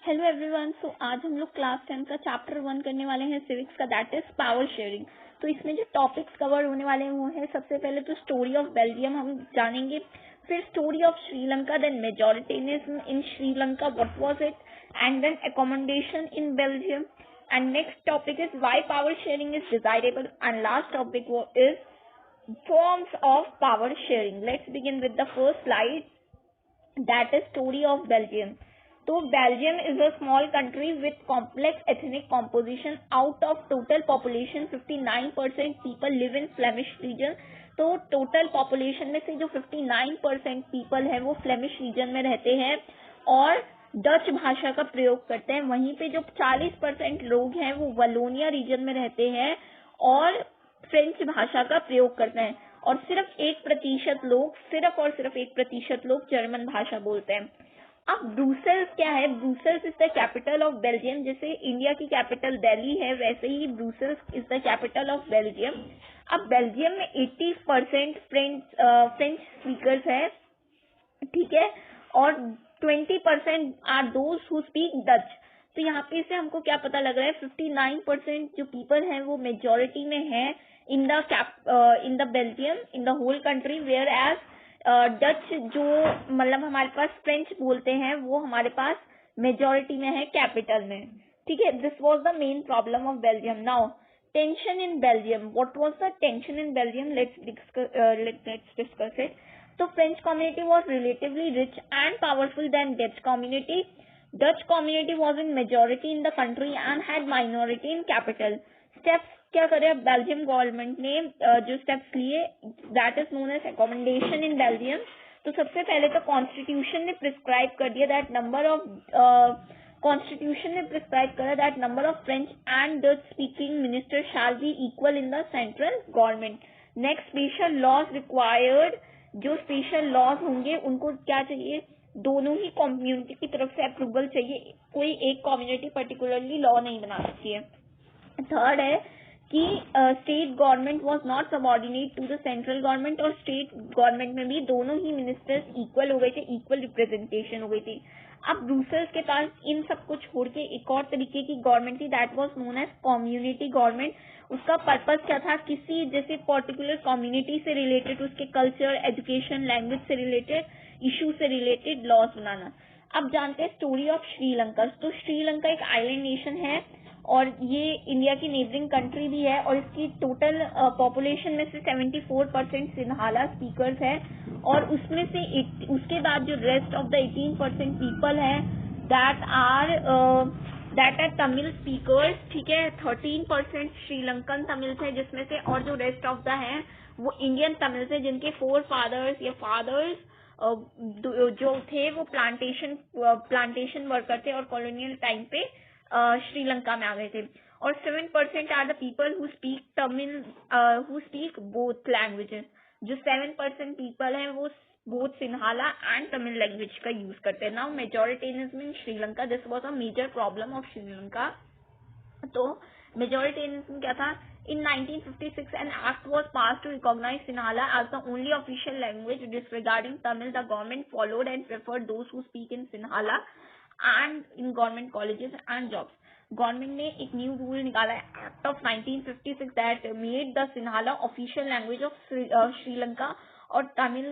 Hello everyone. सो आज हम लोग क्लास 10 का चैप्टर 1 करने वाले हैं सिविक्स का, दैट इज पावर शेयरिंग। तो इसमें जो टॉपिक्स कवर होने वाले हैं वो है, सबसे पहले तो स्टोरी ऑफ बेल्जियम हम जानेंगे, फिर story of Sri Lanka, then majoritarianism in Sri Lanka, what was it, and then accommodation in Belgium, and next topic is why power sharing is desirable, and last topic वो is forms of power sharing. Let's begin with the first slide, that is story of Belgium. So Belgium is a small country with complex ethnic composition. Out of total population 59% people live in Flemish region. तो total population में से जो 59% people है वो Flemish region में रहते हैं और डच भाषा का प्रयोग करते हैं। वहीं पे जो 40% लोग हैं वो वलोनिया रीजन में रहते हैं और फ्रेंच भाषा का प्रयोग करते हैं, और सिर्फ 1% लोग सिर्फ 1% लोग जर्मन भाषा बोलते हैं। अब ब्रुसेल्स क्या है? Brussels is the capital of Belgium. जैसे इंडिया की कैपिटल दिल्ली है, वैसे ही Brussels is the capital of Belgium. अब बेल्जियम में 80% फ्रेंच स्पीकर्स है, ठीक है, और 20% are those who speak Dutch. तो यहाँ पे से हमको क्या पता लग रहा है, 59% जो पीपल हैं वो मेजोरिटी में है in the Belgium, in the whole country, whereas Dutch जो मतलब हमारे पास फ्रेंच बोलते हैं वो हमारे पास मेजोरिटी में है कैपिटल में, ठीक है। This was the main problem of Belgium. Now tension in Belgium, what was the tension in Belgium, let's discuss it. So French community was relatively rich and powerful than Dutch community. Dutch community was in majority in the country and had minority in capital. Steps क्या करे Belgium government ने जो steps लिए, that is known as accommodation in Belgium. तो सबसे पहले तो constitution ने प्रिस्क्राइब कर दिया that number of French and Dutch speaking minister shall be equal in the central government. Next special laws required, जो स्पेशल लॉज होंगे उनको क्या चाहिए, दोनों ही कम्युनिटी की तरफ से अप्रूवल चाहिए, कोई एक कम्युनिटी पर्टिकुलरली लॉ नहीं बना सकती है। थर्ड है कि state government was not subordinate to the central government, और स्टेट गवर्नमेंट में भी दोनों ही मिनिस्टर्स इक्वल हो गए थे, इक्वल रिप्रेजेंटेशन हो गई थी। अब ब्रुसेल्स के पास इन सब को छोड़ के एक और तरीके की गवर्नमेंट थी, that was known as community government. उसका पर्पस क्या था, किसी जैसे पर्टिकुलर कम्युनिटी से रिलेटेड, उसके कल्चर, एजुकेशन, लैंग्वेज से रिलेटेड, इशू से रिलेटेड लॉज बनाना। अब जानते हैं स्टोरी ऑफ श्रीलंका। तो श्रीलंका एक आइलैंड नेशन है और ये इंडिया की नेबरिंग कंट्री भी है, और इसकी टोटल पॉपुलेशन में से 74% सिन्हाला स्पीकर्स है, और उसमें से उसके बाद जो रेस्ट ऑफ द 18% पीपल है दैट आर तमिल स्पीकर्स, ठीक है। 13% श्रीलंकन तमिल्स है जिसमें से, और जो रेस्ट ऑफ द है वो इंडियन तमिल्स है जिनके फोर फादर्स या फादर्स जो थे वो प्लांटेशन वर्कर थे और कॉलोनियल टाइम पे श्रीलंका में आ गए थे। और 7% are the people who speak Tamil, who speak both languages. जो 7% पीपल हैं वो both Sinhala and Tamil language का यूज करते हैं। Now majoritarianism in Sri Lanka, this was a major problem of Sri Lanka. तो मेजॉरिटेरियनिज्म क्या था, in 1956 an act was passed to recognize Sinhala as the only official language. Disregarding Tamil, the government followed and preferred those who speak in Sinhala and in government colleges and jobs. Government ने एक new rule निकाला है, act of 1956, that made the Sinhala official language of Sri Lanka, और तमिल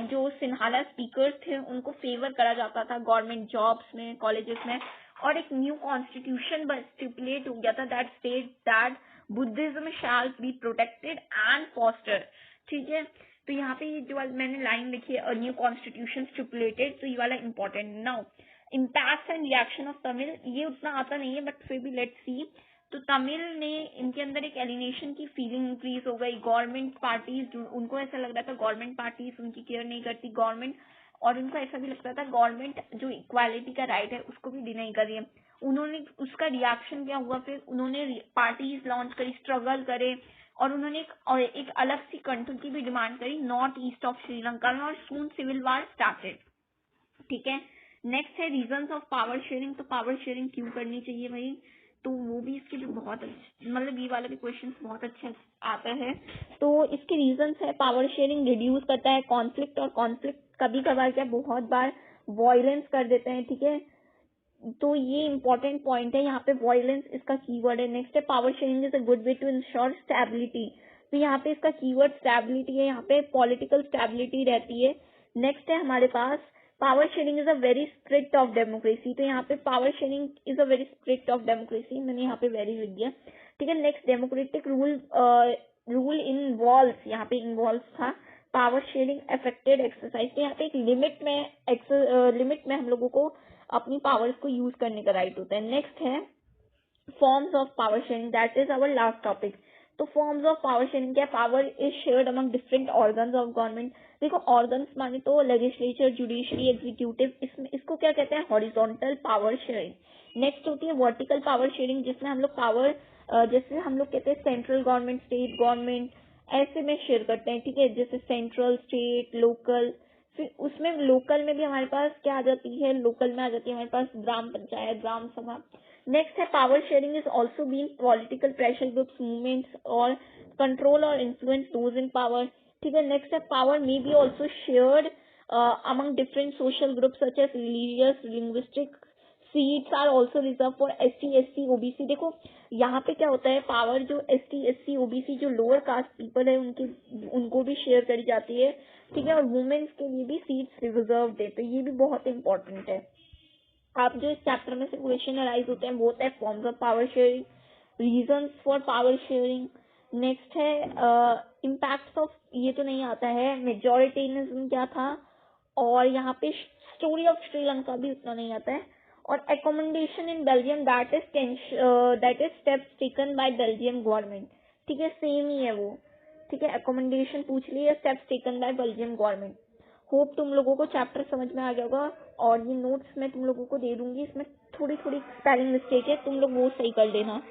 जो Sinhala speakers थे उनको favour करा जाता था गवर्नमेंट जॉब्स में, कॉलेजेस में। और एक न्यू कॉन्स्टिट्यूशन स्टिपुलेट हो गया था that state that Buddhism shall be protected and foster, ठीक है। तो यहाँ पे जो मैंने लाइन लिखी है, न्यू कॉन्स्टिट्यूशन स्टिपुलेटेड, तो ये वाला important. Now impact and reaction of Tamil, ये उतना आता नहीं है बट फिर भी लेट्स सी। तो तमिल ने, इनके अंदर एक एलिनेशन की फीलिंग इंक्रीज हो गई। गवर्नमेंट पार्टीज, उनको ऐसा लग रहा था गवर्नमेंट पार्टीज उनकी केयर नहीं करती गवर्नमेंट, और उनको ऐसा भी लगता था गवर्नमेंट जो इक्वालिटी का राइट है उसको भी डिनाई कर रही है। उन्होंने, उसका रिएक्शन क्या हुआ, फिर उन्होंने पार्टीज लॉन्च करी, स्ट्रगल करे, और उन्होंने एक अलग सी कंट्री की भी डिमांड करी नॉर्थ ईस्ट ऑफ श्रीलंका में, और सून सिविल वार स्टार्टेड, ठीक है। नेक्स्ट है रीजंस ऑफ पावर शेयरिंग। तो पावर शेयरिंग क्यों करनी चाहिए भाई, तो वो भी इसके भी बहुत अच्छे, मतलब ये वाला भी क्वेश्चन बहुत अच्छे आता है। तो इसके रीजंस है, पावर शेयरिंग रिड्यूस करता है कॉन्फ्लिक्ट, और कॉन्फ्लिक्ट कभी कभार क्या बहुत बार वॉयलेंस कर देते हैं, ठीक है। तो ये इंपॉर्टेंट पॉइंट है, यहाँ पे वॉयलेंस इसका कीवर्ड है। नेक्स्ट है power sharing is a good way to ensure stability, तो यहाँ पे इसका कीवर्ड स्टेबिलिटी है, यहाँ पे पॉलिटिकल स्टेबिलिटी रहती है। नेक्स्ट है हमारे पास power sharing is a very strict of democracy, तो यहाँ पे power sharing is a very strict of democracy, मैंने यहाँ पे वेरी लिख दिया, ठीक है। नेक्स्ट डेमोक्रेटिक रूल इनवॉल्व्स, यहाँ पे इन्वॉल्व था पावर शेयरिंग अफेक्टेड एक्सरसाइज, तो यहाँ पे एक लिमिट में हम लोगों को अपनी पावर्स को यूज करने का राइट होता है। नेक्स्ट है forms of power sharing, that is our last topic. तो फॉर्म्स ऑफ पावर शेयरिंग क्या, power is shared among different organs of government. देखो ऑर्गन्स माने तो लेजिस्लेचर, जुडिशरी, एग्जीक्यूटिव, इसमें इसको क्या कहते हैं, हॉरिजॉन्टल पावर शेयरिंग। नेक्स्ट होती है वर्टिकल पावर शेयरिंग, जिसमें हम लोग पावर जैसे हम लोग कहते हैं सेंट्रल गवर्नमेंट, स्टेट गवर्नमेंट, ऐसे में शेयर करते हैं, ठीक है, जैसे सेंट्रल, स्टेट, लोकल। फिर उसमें लोकल में भी हमारे पास क्या आ जाती है, लोकल में आ जाती है हमारे पास ग्राम पंचायत, ग्राम सभा। नेक्स्ट है power sharing is also being political pressure groups, movements और कंट्रोल और इन्फ्लुएंस दोज इन पावर, ठीक है। नेक्स्ट है power may be also shared among different social groups such as religious, linguistic, seats are also reserve for SC, SC, OBC। देखो यहाँ पे क्या होता है, पावर जो ST, SC, OBC जो लोअर कास्ट पीपल है उनको भी शेयर करी जाती है, ठीक है, और वुमेन्स के लिए भी सीट्स रिजर्व है, तो ये भी बहुत इंपॉर्टेंट है। आप जो इस चैप्टर में से क्वेश्चन अराइज होते हैं वो होता है forms of power sharing, reasons for power sharing. Next है इम्पैक्ट्स ऑफ, ये तो नहीं आता है, मेजोरिटेरियनिज्म क्या था, और यहाँ पे स्टोरी ऑफ श्रीलंका भी उतना नहीं आता है, और accommodation in Belgium, that is steps taken by Belgium government, ठीक है, सेम ही है वो, ठीक है। एकोमोडेशन पूछ लिया, steps taken by Belgium government. Hope तुम लोगों को चैप्टर समझ में आ गया होगा, और ये नोट्स मैं तुम लोगों को दे दूंगी, इसमें थोड़ी थोड़ी स्पेलिंग मिस्टेक है, तुम लोग वो सही कर लेना।